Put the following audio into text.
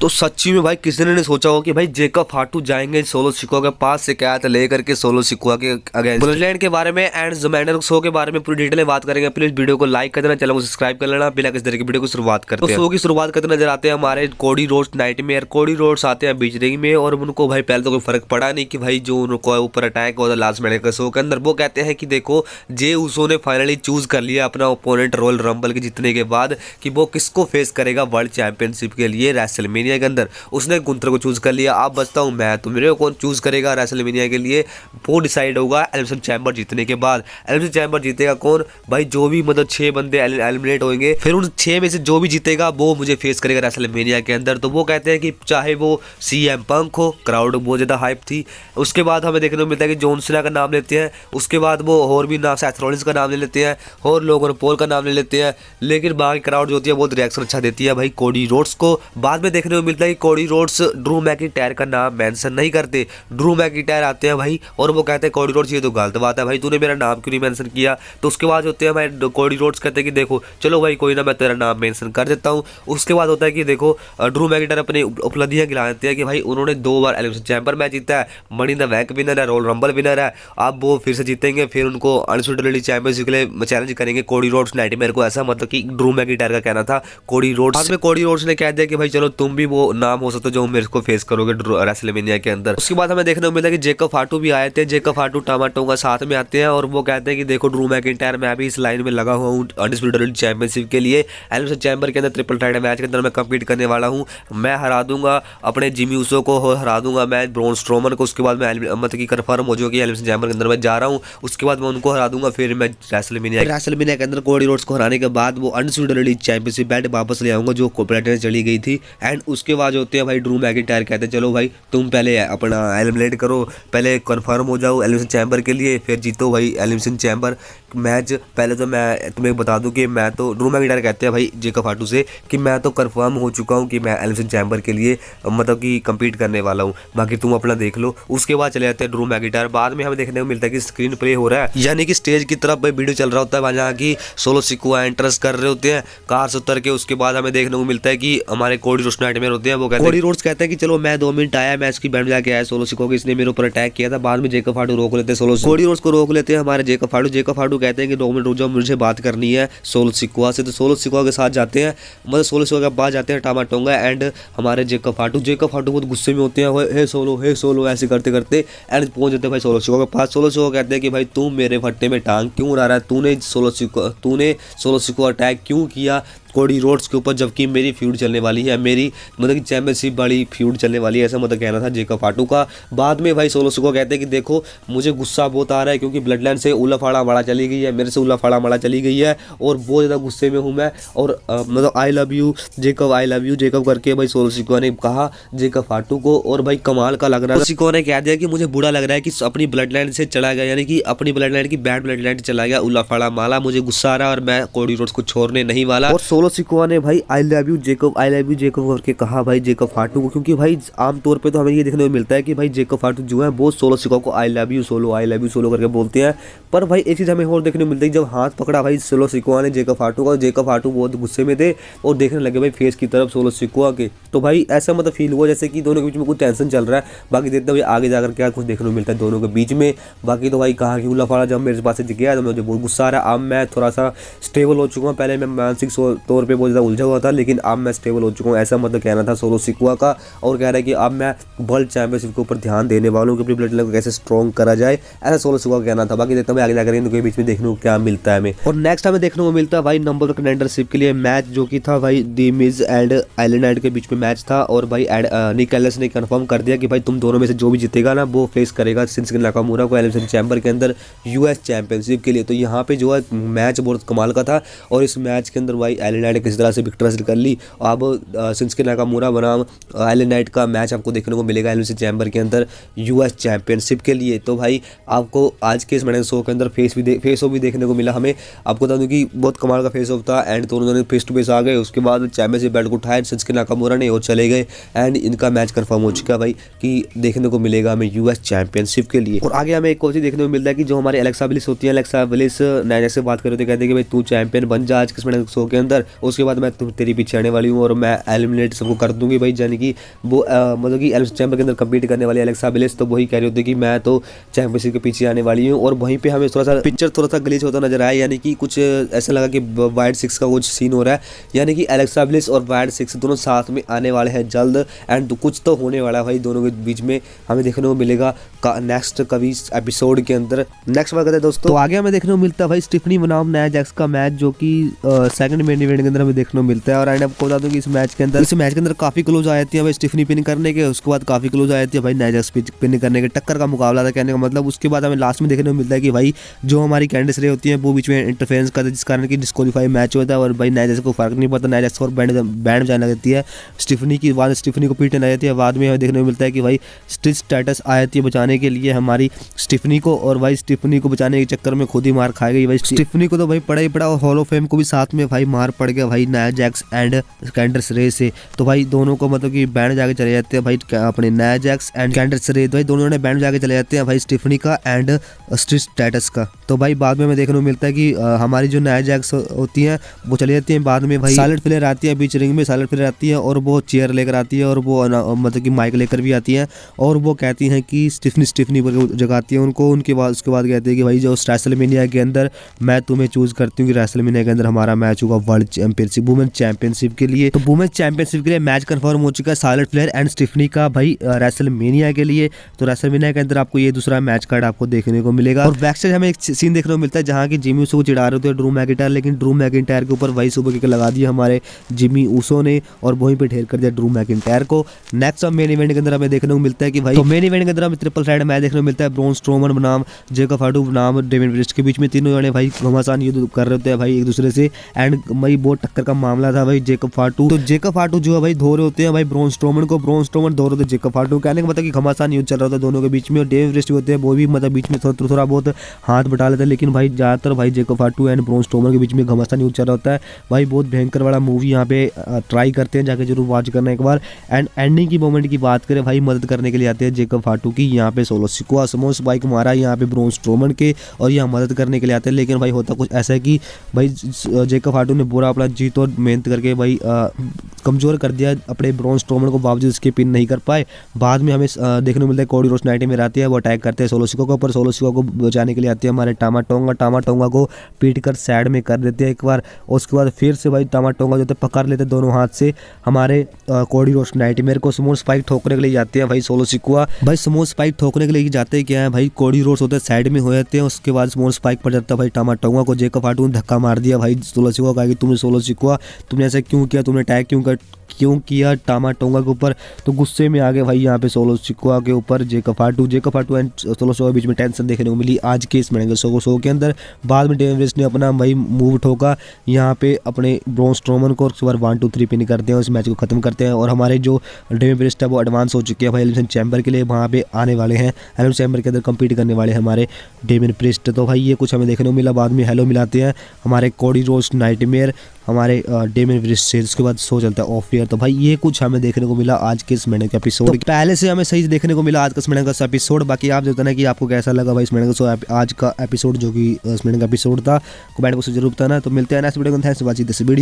तो सच्ची में भाई किसी ने नहीं सोचा हो कि भाई जेकब फाटू जाएंगे सोलो सिकोआ के पास शिकायत लेकर के सोलो सिकोआ के अगेंस्ट ब्लडलाइन के बारे में एंड ज़ोमैंडर शो के बारे में पूरी डिटेल में बात करेंगे। प्लीज वीडियो को लाइक कर देना, चैनल को सब्सक्राइब कर लेना। बिना किसी तरह की वीडियो को शुरुआत करते हैं। तो शो की शुरुआत करते नजर आते हैं हमारे Cody Rhodes nightmare. Cody Rhodes आते हैं बीच रिंग में और उनको भाई पहले तो कोई फर्क पड़ा नहीं कि भाई जो उनको ऊपर अटैक हुआ था लास्ट मिनट के शो के अंदर। वो कहते हैं कि देखो जे उसो ने फाइनली चूज कर लिया अपना ओपोनेंट रॉयल रंबल के जीतने के बाद कि वो किसको फेस करेगा वर्ल्ड चैंपियनशिप के लिए रेसलमेनिया के अंदर। उसने गुंथर को चूज कर लिया। आप बचता हूं मैं, तो मेरे को कौन चूज करेगा रेसलमेनिया के लिए वो डिसाइड होगा एलिमिनेशन चैम्बर जीतने के बाद। एलिमिनेशन चैम्बर जीतेगा कौन भाई, जो भी मतलब 6 बंदे एलिमिनेट होंगे, फिर उन 6 में से जो भी जीतेगा वो मुझे फेस करेगा रेसलमेनिया के अंदर। तो वो कहते हैं कि चाहे वो CM पंक हो, क्राउड बहुत ज्यादा हाइप थी। उसके बाद हमें देखने को मिलता है कि जॉन सीना का नाम लेते हैं, उसके बाद वो और भी नाम सेथ रॉलिंस का नाम ले लेते हैं और लोगन पॉल का नाम ले लेते हैं। लेकिन बाकी क्राउड जो होती है बहुत रिएक्शन अच्छा देती है भाई कोडी रोड्स को। बाद में देखने को मिलता है कि कोडी रोड्स ड्रू मैकिंटायर का नाम मेंशन नहीं करते। ड्रू मैकिंटायर आते हैं भाई और वो कहते हैं कोडी रोड्स ये तो गलत बात है भाई, तूने मेरा नाम क्यों नहीं मेंशन किया। तो उसके बाद होते हैं भाई कोडी रोड्स कहते हैं कि देखो चलो भाई कोई ना, मैं तेरा नाम मेंशन कर देता हूँ। उसके बाद होता है कि देखो ड्रू मैकिंटायर अपनी उपलब्धियां गिना देते हैं कि भाई उन्होंने 2 बार एलिमिनेशन चैंबर मैच जीता है, money in the bank winner है, रॉयल रंबल विनर है। अब वो फिर से जीतेंगे, फिर उनको अनसुटेबिलिटी चैंपियनशिप के लिए चैलेंज करेंगे कोडी रोड्स नाइटमेयर को। ऐसा मतलब कि ड्रू मैकिंटायर का कहना था कोडी रोड्स। बाद में कोडी रोड्स ने कह दिया कि भाई चलो तुम भी वो नाम हो सकते हो जो मेरे को फेस करोगे रेसलमेनिया के अंदर। उसके बाद हमें देखने को मिलता है कि जेकब फाटू भी आए थे। जेकब फाटू टमाटो का साथ में आते हैं और वो कहते हैं कि देखो ड्रू मैकिंटायर मैं भी इस लाइन में लगा हुआ हूँ अनडिस्प्यूटेड चैंपियनशिप के लिए। एलिमिनेशन चैंबर के अंदर ट्रिपल थ्रेट मैच के अंदर मैं कम्पीट करने वाला हूँ। मैं हरा दूंगा अपने जिमी ऊसो को, हरा दूंगा मैं ब्रॉन स्ट्रोमन को। उसके बाद मैं मतलब कि कंफर्म हो जाएगी एलिमिनेशन चैंबर के अंदर मैं जा रहा हूँ। उसके बाद मैं उनको हरा दूंगा, फिर मैं रेसलमेनिया के अंदर कोडी रोड्स को हराने के बाद वो अनडिस्प्यूटेड चैंपियनशिप बेल्ट वापस ले आऊंगा जो प्लेटिनम चली गई थी। एंड उसके बाद होते हैं भाई ड्रू मैकिंटायर कहते हैं चलो भाई तुम पहले अपना एलिमिनेट करो, पहले कंफर्म हो जाओ एलिमिनेशन चैंबर के लिए, फिर जीतो भाई एलिमिनेशन चैंबर मैच। पहले तो मैं तुम्हें बता दूं कि मैं तो ड्रू मैकिंटायर कहते हैं भाई जेकब फाटू से कि मैं तो कंफर्म हो चुका हूं कि मैं एलिमिनेशन चैंबर के लिए मतलब कि कम्पीट करने वाला हूं, बाकी तुम अपना देख लो। उसके बाद चले जाते हैं ड्रू मैकिंटायर। बाद में हमें देखने को मिलता है कि स्क्रीन प्ले हो रहा है, यानी कि स्टेज की तरफ भाई वीडियो चल रहा होता है जहाँ की सोलो सिकोआ एंट्रेंस कर रहे होते हैं कार से उतर के। उसके बाद हमें देखने को मिलता है कि हमारे कोडी रोड्स नाइटमेयर होते हैं, वो कहते हैं कोडी रोड्स कहते हैं कि चलो मैं 2 मिनट आया, मैं इसकी बैंड जाके आया सोलो सिकोआ, इसने मेरे ऊपर अटैक किया था। बाद में जेकब फाटू रोक लेते हैं सोलो कोडी रोड्स को रोक लेते हैं हमारे जेकब फाटू। जेकब फाटू कहते हैं कि 2 मिनट रुक जाओ, मुझे बात करनी है सोलो सिकोआ से। तो सोलो सिकोआ के साथ जाते हैं, मतलब सोलो सिकोआ के बाद जाते हैं टामाटोंगा एंड हमारे जेकब फाटू बहुत गुस्से में होते हैं, हे सोलो ऐसे करते करते एंड पहुंच जाते हैं भाई सोलो सिकोआ के पास। सोलो सिकोआ कहते हैं कि भाई तू मेरे फट्टे में टांग क्यों उड़ा रहा है, तूने सोलो सिकोआ अटैक क्यों किया कोडी रोड्स के ऊपर, जबकि मेरी फ्यूड चलने वाली है, मेरी मतलब कि चैंपियनशिप वाली फ्यूड चलने वाली है, ऐसा मतलब कहना था जेकब फाटू का। बाद में भाई सोलो सिकोआ कहते हैं कि देखो मुझे गुस्सा बहुत आ रहा है क्योंकि ब्लड लाइन से उला फाड़ा माड़ा चली गई है, मेरे से उला फाड़ा माड़ा चली गई है और बहुत ज़्यादा गुस्से में हूँ मैं। और मतलब आई लव यू जेकब करके भाई सोलो सिकोआ ने कहा जेकब फाटू को। और भाई कमाल का लग रहा है, सिकोआ ने कह दिया कि मुझे बुरा लग रहा है कि अपनी ब्लड लाइन से चला गया, यानी कि अपनी ब्लड लाइन की बैड ब्लड लाइन से चला गया उला फाड़ा माला। मुझे गुस्सा आ रहा है और मैं कोडी रोड्स को छोड़ने नहीं वाला। और सोलो सिकोआ ने भाई आई लव यू जेकब करके कहा भाई जेकब फाटू को, क्योंकि भाई आमतौर पे तो हमें ये देखने को मिलता है कि भाई जेकब फाटू जो है वो सोलो सिकोआ को आई लव यू सोलो करके बोलते हैं। पर भाई एक चीज़ हमें और देखने को मिलती है, जब हाथ पकड़ा भाई सोलो सिकोआ ने जेकब फाटू का, जेकब फाटू बहुत गुस्से में थे और देखने लगे भाई फेस की तरफ सोलो सिकोआ के। तो भाई ऐसा मतलब फील हुआ जैसे कि दोनों के बीच में कुछ टेंशन चल रहा है। बाकी देखते हैं भाई आगे जाकर क्या कुछ देखने को मिलता है दोनों के बीच में। बाकी तो भाई कहा कि उल्ला फाड़ा जब मेरे पास से गया तो मुझे बहुत गुस्सा आ रहा है। अब मैं थोड़ा सा स्टेबल हो चुका हूँ, पहले मैं मानसिक तौर पर बहुत ज़्यादा उलझा हुआ था, लेकिन अब मैं स्टेबल हो चुका हूँ, ऐसा मतलब कहना था सोलो सिकोआ का। और कह रहा है कि अब मैं वर्ल्ड चैंपियनशिप के ऊपर ध्यान देने वाला हूँ कि अपनी ब्लड लाइन को कैसे स्ट्रॉन्ग करा जाए, ऐसा सोलो सिकोआ का कहना था। बाकी देखता हूँ आगे जाकर इनके बीच में देखने को क्या मिलता है हमें। और नेक्स्ट हमें देखने को मिलता है भाई नंबर वन कंटेंडरशिप के लिए मैच, जो कि था भाई दी मिज एंड एलन नाइट के बीच में मैच था। और भाई निक एलिस ने कंफर्म कर दिया कि भाई तुम दोनों में से जो भी जीतेगा ना वो फेस करेगा शिंसुके नाकामुरा को एलिमिनेशन चैंबर के अंदर US चैंपियनशिप के लिए। तो यहाँ पे जो है मैच बहुत कमाल का था और इस मैच के अंदर भाई एलन नाइट किसी तरह से विक्ट्री हासिल कर ली। अब शिंसुके नाकामुरा बनाम एलन नाइट का मैच आपको देखने को मिलेगा एलिमिनेशन चैंबर के अंदर US चैंपियनशिप के लिए। तो भाई आपको आज के इस मैच शो के अंदर फेस ऑफ भी देखने को मिला हमें। आपको बता दूं कि बहुत कमाल का फेस ऑफ था एंड दोनों फेस टू फेस आ गए। उसके बाद चैंपियनशिप बेल्ट को उठाया शिंसुके नाकामुरा ने और चले गए एंड इनका मैच कंफर्म हो चुका भाई कि देखने को मिलेगा हमें US चैंपियनशिप के लिए। और आगे हमें एक और चीज देखने को मिलता है कि जो हमारे एलेक्सा ब्लिस होती है, एलेक्सा ब्लिस नायजा से बात कर रहे थे, कहते हैं कि भाई तू चैंपियन बन जा आज के मैच शो के अंदर। उसके बाद मैं तेरी पीछे आने वाली हूँ और मैं एलिमिनेट सबको कर दूंगी भाई। यानी कि वो मतलब कि एलिमिनेशन चैम्बर के अंदर कम्पीट करने वाली एलेक्सा ब्लिस, तो वही कह रही होती है कि मैं तो चैंपियनशिप के पीछे आने वाली हूँ। और वहीं पे हमें थोड़ा सा पिक्चर थोड़ा सा ग्लिच होता नजर आया, यानी कि कुछ ऐसा लगा कि वाइड 6 का कुछ सीन हो रहा है, यानी कि एलेक्सा ब्लिस और वाइड 6 दोनों साथ में आने वाले हैं जल्द। एंड कुछ तो होने वाला है भाई दोनों के बीच में, हमें देखने को मिलेगा नेक्स्ट कभी एपिसोड के अंदर। नेक्स्ट बात करते हैं दोस्तों, तो आगे हमें देखने को मिलता है भाई स्टीफनी बनाम नया जैक्स का मैच, जो कि सेकंड मेन इवेंट के अंदर हमें देखने को मिलता है। और एंड आपको बता दूं कि इस मैच के अंदर काफी क्लोज आ जाती है भाई स्टीफनी पिन करने के, उसके बाद काफी क्लोज आ जाती है भाई नया जैक्स पिन करने के, टक्कर का मुकाबला था कहने का मतलब। उसके बाद हमें लास्ट में देखने को मिलता है कि भाई जो हमारी कैंडिस रे होती है वो बीच में इंटरफेरेंस करती है, जिस कारण की डिस्क्वालीफाई मैच होता है। और भाई नया जैक्स को फर्क नहीं पड़ता, नया जैक्स और बैंड जाने लगती है स्टीफनी की, बाद स्टीफनी को पीटने लग जाती है। बाद में हमें देखने को मिलता है कि भाई स्टिच स्टेटस आ जाती है बचाने के लिए हमारी स्टीफनी को, और भाई स्टीफनी को बचाने के चक्कर में खुद ही मार खा गई भाई स्टीफनी को, तो भाई पड़ा ही पड़ा। और हॉल ऑफ फेम को भी साथ में भाई मार पड़ गया भाई नया जैक्स एंड कैंडिस रे से। तो भाई दोनों को मतलब कि बैंड जाके चले जाते हैं भाई अपने नया जैक्स एंड कैंडिस रे, भाई दोनों ने बैंड जाके चले जाते हैं भाई स्टीफनी का एंड स्टिच स्टेटस का। तो भाई बाद में हमें देखने को मिलता है कि हमारी जो नया जैक्स होती हैं वो चली जाती हैं। बाद में भाई साइलेंट फ्लेयर आती है, बीच रिंग में साइलेंट फ्लेयर आती है और वो चेयर लेकर आती है और वो मतलब कि माइक लेकर भी आती है और वो कहती हैं कि स्टीफनी पर जगाती है उनको। उसके बाद कहते हैं कि भाई जो रेसलमेनिया के अंदर मैं तुम्हें चूज करती हूँ कि रेसलमेनिया के अंदर हमारा मैच होगा वर्ल्ड चैंपियनशिप वुमेन चैंपियनशिप के लिए। तो वुमेन चैंपियनशिप के लिए मैच कंफर्म हो चुका है साइलेंट फ्लेयर एंड स्टीफनी का भाई रेसलमेनिया के लिए। तो रेसलमेनिया के अंदर आपको ये दूसरा मैच कार्ड आपको देखने को मिलेगा। और बैक स्टेज हमें एक सीन देखने को मिलता है जहाँ की जिमी ऊसो को चिढ़ा रहे होते हैं ड्रू मैकिंटायर, लेकिन ड्रू मैकिंटायर के ऊपर वही सुपर किक लगा दिया हमारे जिमी ऊसो ने और वहीं पे ढेर कर दिया ड्रू मैकिंटायर को। नेक्स्ट मेन इवेंट के अंदर हमें देखने को मिलता है कि भाई तो मेन इवेंट के अंदर हमें ट्रिपल थ्रेट मैच देखने को मिलता है ब्रॉन स्ट्रोमन बनाम जेकब फाटू बनाम डेमिन प्रिस्ट के बीच में। तीनों जने भाई घमासान युद्ध कर रहे होते हैं भाई एक दूसरे से एंड भाई बहुत टक्कर का मामला था भाई जेकब फाटू। तो जेकब फाटू जो है भाई धो रहे होते हैं भाई ब्रॉन स्ट्रोमन को, ब्रॉन स्ट्रोमन धो रहे होते जेकब फाटू, कहने का मतलब कि घमासान युद्ध चल रहा था दोनों के बीच में। और डेमिन प्रिस्ट होते हैं वो भी मतलब बीच में थोड़ा बहुत हाथ बटा लेते हैं, लेकिन भाई ज्यादातर भाई जेकब फाटू एंड ब्रॉन स्ट्रोमन के बीच में घमासान युद्ध चल रहा होता है भाई। बहुत भयंकर वाला मूवी यहाँ पे ट्राई करते हैं, जाके जरूर वॉच करना एक बार। एंड एंडिंग की मोमेंट की बात करें भाई मदद करने के लिए आते हैं जेकब फाटू की यहाँ पे सोलो सिकोआ समोस बाइक मारा यहाँ पे ब्रॉन स्ट्रोमन के और यहाँ मदद करने के लिए आते हैं। लेकिन भाई होता कुछ ऐसा है कि भाई जेकब फाटू ने बुरा अपना जीत और मेहनत करके भाई कमजोर कर दिया अपने ब्रॉन स्ट्रोमन को, बावजूद इसके पिन नहीं कर पाए। बाद में हमें देखने को मिलता है कोडी रोड्स नाइट में आती है, वो अटैक करते हैं सोलो सिकोआ के ऊपर। सोलो सिकोआ को बचाने के लिए आते हैं हमारे टामा टोंगा को पीट कर साइड में कर देते हैं एक बार। उसके बाद फिर से भाई टामा टोंगा जो पकड़ लेते दोनों हाथ से हमारे कोडी रोड्स नाइटमेयर को। स्मॉल स्पाइक ठोकने के लिए जाते हैं भाई सोलो सिकोआ, भाई स्मॉल स्पाइक ठोकने के लिए जाते हैं क्या है भाई कोडी रोड्स होते हैं साइड में हो जाते हैं। उसके बाद स्मॉल स्पाइक पड़ जाता है भाई टामा टोंगा को, जेकब फाटू ने धक्का मार दिया भाई सोलो सिकोआ का कि तुमने सोलो सिकोआ तुमने ऐसा क्यों किया, तुमने अटैक क्यों किया टामा टोंगा के ऊपर। तो गुस्से में आ गए भाई यहाँ पे सोलो सिकोआ के ऊपर जेकब फाटू एंड सोलो सिकोआ के बीच में टेंशन देखने को मिली आज के इस मेंगल शो के अंदर। बाद में डेमिन प्रिस्ट ने अपना भाई मूव ठोका यहाँ पे अपने ब्रॉन स्ट्रोमन को, उसके बाद 1 2 3 पिन करते हैं, उस मैच को खत्म करते हैं। और हमारे जो डेमिन प्रिस्ट है वो एडवांस हो चुके हैं भाई एलिमिनेशन चैम्बर के लिए, वहाँ पे आने वाले हैं एलिमिनेशन चैम्बर के अंदर कम्पीट करने वाले हैं हमारे डेमिन प्रिस्ट। तो भाई ये कुछ हमें देखने को मिला। बाद में हेलो मिलाते हैं हमारे कोडी रोड्स नाइटमेयर हमारे डेमिन प्रिस्ट से, उसके बाद शो चलता है ऑफ एयर। तो भाई ये कुछ हमें देखने को मिला आज के इस महीने का एपिसोड। तो पहले से हमें सही देखने को मिला आज का इस महीने का एपिसोड। बाकी आप जो बताना कि आपको कैसा लगा भाई इस महीने का आज का एपिसोड, जो कि इस महीने का एपिसोड था, कमेंट बॉक्स में जरूर बताना। तो मिलते हैं नेक्स्ट वीडियो में, thanks for watching this video.